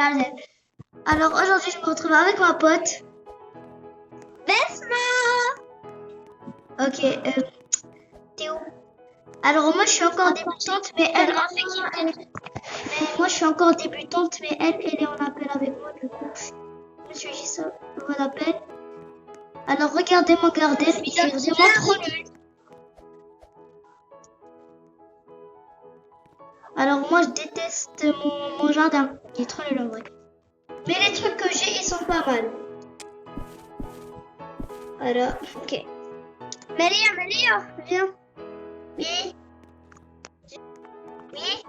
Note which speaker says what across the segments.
Speaker 1: Garden. Alors aujourd'hui, je me retrouve avec ma pote.
Speaker 2: Besma.
Speaker 1: Ok, t'es où? Alors moi, je suis encore débutante, mais elle... moi, je suis encore débutante, mais elle est en appel avec moi, du coup. Je me suis dit ça, on l'appel. Alors regardez mon garden, il est vraiment trop nul. Alors moi, je déteste mon jardin, il est trop nul en vrai. Mais les trucs que j'ai, ils sont pas mal. Voilà, ok.
Speaker 2: Mélia, viens.
Speaker 1: Oui. Oui.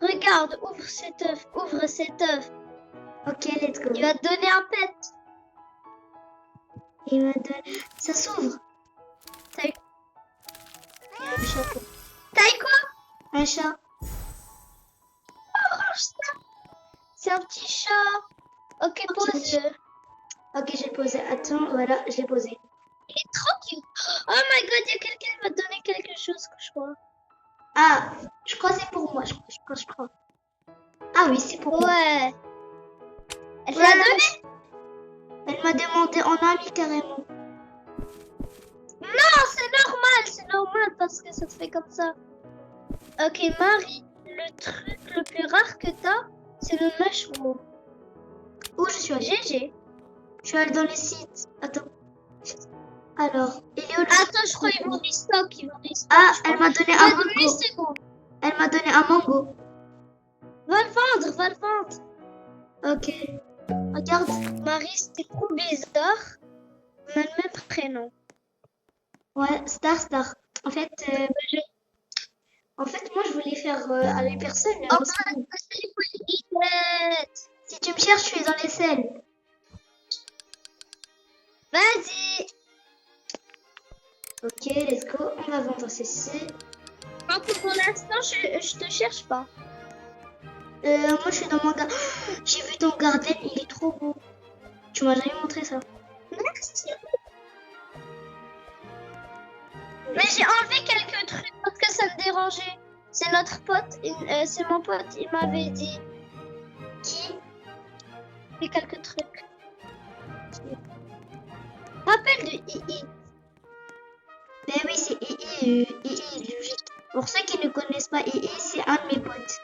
Speaker 2: Regarde, ouvre cet œuf.
Speaker 1: Ok, let's go.
Speaker 2: Il va te donner un pet.
Speaker 1: Il me donne... Ça s'ouvre.
Speaker 2: T'as eu
Speaker 1: Il y a un chat.
Speaker 2: quoi?
Speaker 1: Un chat.
Speaker 2: Oh, ça. C'est un petit chat. Ok, pose-le.
Speaker 1: Ok, j'ai posé. Attends, voilà, je l'ai posé.
Speaker 2: Il est trop cute. Oh my god, il y a quelqu'un qui va te donner quelque chose, je crois.
Speaker 1: Ah, je crois que c'est pour moi, je crois. Ah oui, c'est pour moi.
Speaker 2: Ouais. Elle te l'a donné?
Speaker 1: Elle m'a demandé en ami carrément.
Speaker 2: Non, c'est normal parce que ça se fait comme ça. Ok, Marie, le truc le plus rare que t'as, c'est le mushroom.
Speaker 1: Où je suis allée?
Speaker 2: GG.
Speaker 1: Je suis allée dans les sites. Attends. Alors, il est où le...
Speaker 2: Attends, je crois qu'ils vont restock.
Speaker 1: Ah, elle m'a donné un mango.
Speaker 2: C'est bon.
Speaker 1: Elle m'a donné un mango.
Speaker 2: Va le vendre.
Speaker 1: Ok. Regarde.
Speaker 2: Marie, c'était trop bizarre. On a le même prénom.
Speaker 1: Ouais, Star. En fait, moi, je voulais faire à les personnes. Si tu me cherches, je suis dans les selles.
Speaker 2: Vas-y.
Speaker 1: Ok, let's go. On va vendre ceci.
Speaker 2: Non, pour l'instant, je te cherche pas.
Speaker 1: Moi, je suis dans mon garden. J'ai vu ton garden, il est trop beau. Tu m'as jamais montré ça.
Speaker 2: Merci. Mais j'ai enlevé quelques trucs parce que ça me dérangeait. C'est notre pote, c'est mon pote, il m'avait dit.
Speaker 1: Qui?
Speaker 2: J'ai quelques trucs. Rappel de II.
Speaker 1: Ben oui, c'est II. II. Pour ceux qui ne connaissent pas II, c'est un de mes potes.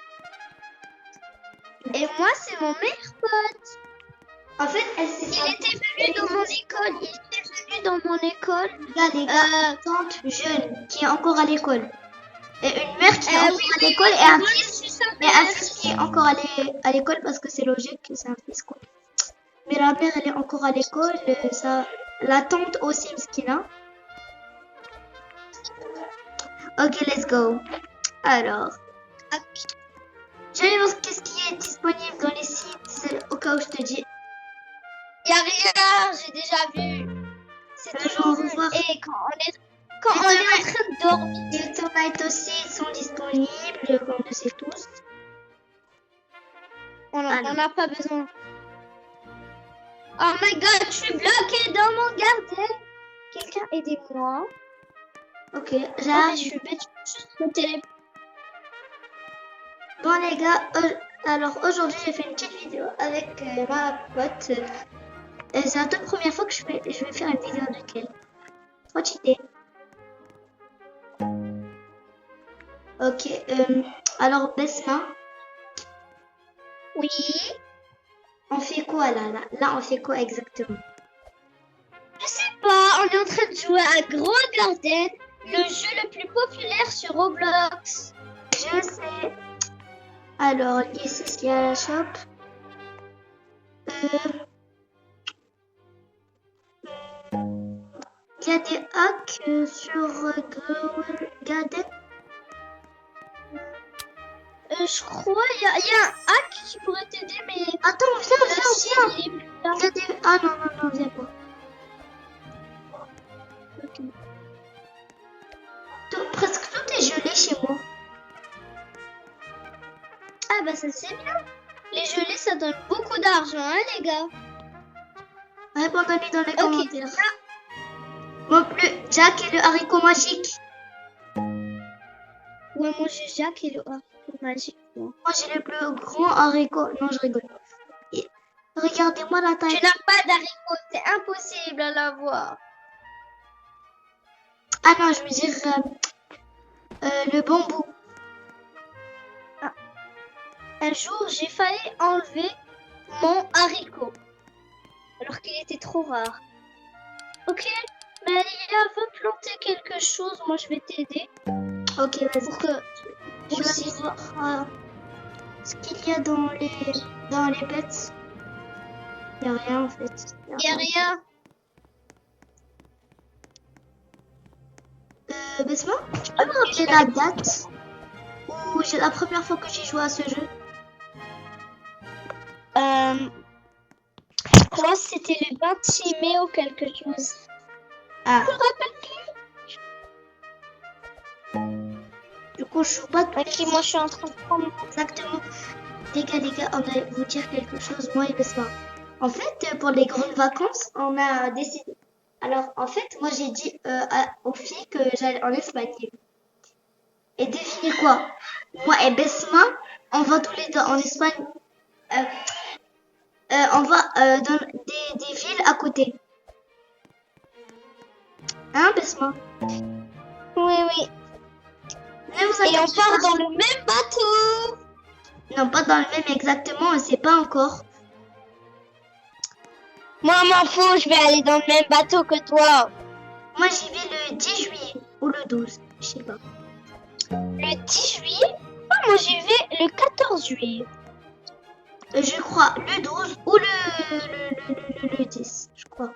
Speaker 2: Et moi, c'est mon meilleur pote.
Speaker 1: En fait,
Speaker 2: Il était venu dans mon école.
Speaker 1: Là, les gars, une tante jeune qui est encore à l'école. Et une mère qui est encore à l'école et un fils qui est encore à l'école parce que c'est logique que c'est un fils quoi. Mais la mère elle est encore à l'école, la tante aussi Mskina. Ok, let's go. Alors, je vais voir qu'est-ce qui est disponible dans les sites au cas où je te dis.
Speaker 2: Y a rien, j'ai déjà vu. C'est toujours
Speaker 1: revoir.
Speaker 2: Et quand on est en train de dormir.
Speaker 1: Les tomates aussi sont disponibles, comme on le sait tous.
Speaker 2: On n'a pas besoin. Oh my god, je suis bloquée dans mon garden. Quelqu'un aidez-moi.
Speaker 1: Ok,
Speaker 2: Je
Speaker 1: j'arrive.
Speaker 2: suis bête, je suis juste me télé.
Speaker 1: Bon les gars, alors aujourd'hui j'ai fait une petite vidéo avec ma pote. C'est la toute première fois que je vais faire une vidéo avec elle. Trop cheaté. Ok, alors Besma.
Speaker 2: Oui.
Speaker 1: On fait quoi là? Là, on fait quoi exactement?
Speaker 2: Je sais pas, on est en train de jouer à Grand Garden, le jeu le plus populaire sur Roblox.
Speaker 1: Je sais. Alors, ici, il y a la shop. Il y a des hacks sur Grand Garden.
Speaker 2: Je crois il y a un hack qui pourrait t'aider, mais...
Speaker 1: Attends, viens. Il y a des... Ah non, viens pas.
Speaker 2: Okay.
Speaker 1: Presque tout est gelé chez moi.
Speaker 2: Ah bah ça c'est bien. Les gelées ça donne beaucoup d'argent, hein les gars.
Speaker 1: Répondez dans les commentaires. Moi plus Jack et le haricot magique.
Speaker 2: Ouais, manger Jacques et le haricot magique. Moi.
Speaker 1: Moi, j'ai le plus grand haricot. Non, je rigole. Et regardez-moi la
Speaker 2: Tu
Speaker 1: taille.
Speaker 2: n'as pas d'haricot, c'est impossible à l'avoir.
Speaker 1: Ah non, je veux dire le bambou.
Speaker 2: Un jour, j'ai failli enlever mon haricot, alors qu'il était trop rare. Ok, mais Alia veut planter quelque chose, moi je vais t'aider
Speaker 1: Ok, vas-y.
Speaker 2: pour que
Speaker 1: Je
Speaker 2: aussi.
Speaker 1: vais voir ce qu'il y a dans les bêtes. Il n'y a rien en fait.
Speaker 2: Il n'y a rien.
Speaker 1: Besma, tu peux me rappeler la date où c'est la première fois que j'ai joué à ce jeu?
Speaker 2: Je crois que c'était le 26 mai ou quelque chose.
Speaker 1: Ah,
Speaker 2: Je me rappelle plus.
Speaker 1: du coup, je joue pas tous
Speaker 2: Ok,
Speaker 1: les
Speaker 2: moi je suis en train de prendre.
Speaker 1: exactement. Les gars, on va vous dire quelque chose, moi et Besma. En fait, pour les grandes vacances, on a décidé. Alors, en fait, moi j'ai dit aux filles que j'allais en Espagne. Et devinez quoi? Moi et Besma, on va tous les deux en Espagne. On va dans des villes à côté. Hein, Besma?
Speaker 2: Oui, oui.
Speaker 1: Ne vous
Speaker 2: Et on
Speaker 1: inquiétez
Speaker 2: part
Speaker 1: pas.
Speaker 2: dans le même bateau.
Speaker 1: Non, pas dans le même exactement, on sait pas encore.
Speaker 2: Moi, m'en fous, je vais aller dans le même bateau que toi.
Speaker 1: Moi, j'y vais le 10 juillet ou le 12, je sais pas.
Speaker 2: Le 10 juillet? Ah, moi j'y vais le 14 juillet.
Speaker 1: Je crois le 12 ou le 10, je crois.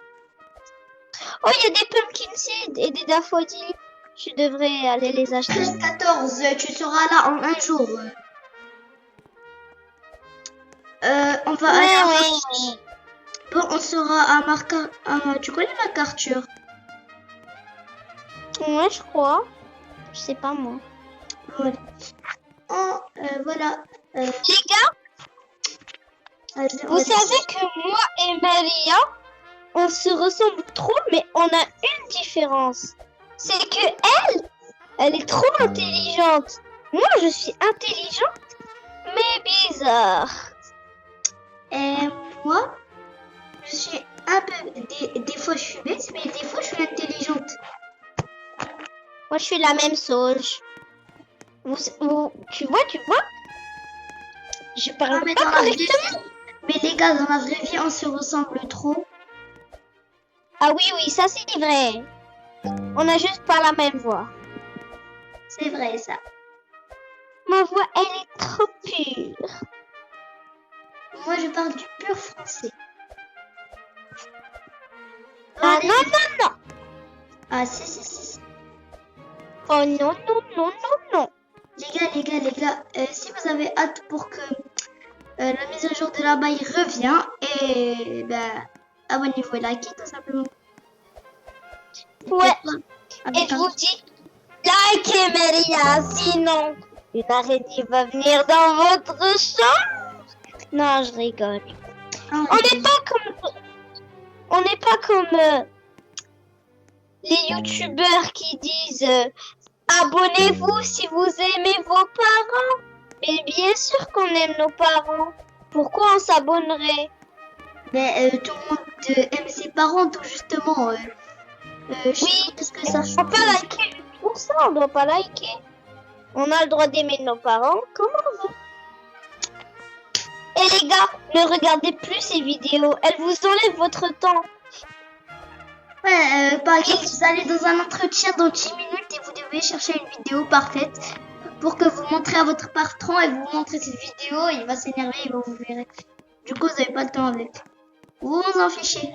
Speaker 2: Oh, il y a des pumpkin seeds et des daffodils. Je devrais aller les acheter.
Speaker 1: 13-14, tu seras là en un jour. On va aller à
Speaker 2: Oui.
Speaker 1: Bon, on sera à Marca. Tu connais MacArthur?
Speaker 2: Ouais, je crois. Je sais pas moi.
Speaker 1: Voilà. Voilà.
Speaker 2: Les gars, vous savez que moi et Maria, on se ressemble trop, mais on a une différence. C'est que elle est trop intelligente. Moi, je suis intelligente, mais bizarre.
Speaker 1: Et moi, je suis un peu. Des fois, je suis bête, mais des fois, je suis intelligente.
Speaker 2: Moi, je suis la même sauge. Tu vois, je parle
Speaker 1: mais
Speaker 2: pas
Speaker 1: dans la vraie
Speaker 2: correctement.
Speaker 1: vie, mais les gars, dans la vraie vie, on se ressemble trop.
Speaker 2: Ah oui, ça c'est vrai. On a juste pas la même voix.
Speaker 1: C'est vrai, ça.
Speaker 2: Ma voix, elle est trop pure.
Speaker 1: Moi, je parle du pur français.
Speaker 2: Ah
Speaker 1: Allez.
Speaker 2: non.
Speaker 1: Ah, si.
Speaker 2: Oh non.
Speaker 1: Les gars, si vous avez hâte pour que la mise à jour de la baille revient, et ben, abonnez-vous et likez tout simplement.
Speaker 2: Ouais.
Speaker 1: Avec
Speaker 2: Et je
Speaker 1: un-
Speaker 2: vous dis, likez Maria, sinon une araignée va venir dans votre chambre. Non, je rigole.
Speaker 1: Ah,
Speaker 2: On n'est pas comme les youtubeurs qui disent abonnez-vous si vous aimez vos parents. Mais bien sûr qu'on aime nos parents. Pourquoi on s'abonnerait?
Speaker 1: Mais tout le monde aime ses parents, tout justement.
Speaker 2: Oui,
Speaker 1: Qu'est-ce que ça
Speaker 2: on doit pas liker. Pour ça, on doit pas liker. On a le droit d'aimer nos parents comme on veut. Et les gars, ne regardez plus ces vidéos. Elles vous enlèvent votre temps.
Speaker 1: Ouais, par exemple, vous allez dans un entretien dans 10 minutes et vous devez chercher une vidéo parfaite pour que vous montrez à votre patron et vous montrez cette vidéo, il va s'énerver, il va vous virer. Du coup, vous n'avez pas le temps avec. Vous vous en fichez.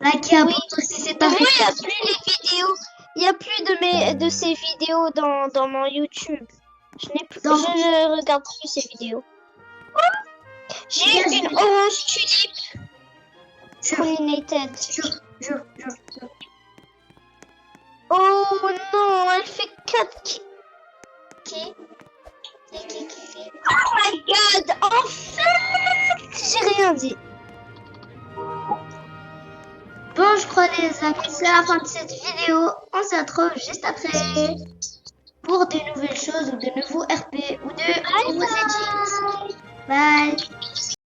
Speaker 1: Likez à si c'est un
Speaker 2: Moi, il n'y a plus les vidéos. Il n'y a plus de ces vidéos dans mon YouTube. Je ne regarde plus ces vidéos. J'ai une orange tulipe. Pollinated.
Speaker 1: Jure.
Speaker 2: Oh non, elle fait 4
Speaker 1: Qui
Speaker 2: Oh my god, enfin. J'ai rien dit.
Speaker 1: Bon, je crois les amis, c'est la fin de cette vidéo. On se retrouve juste après. pour de nouvelles choses ou de nouveaux RP ou de nouveaux edits. Bye.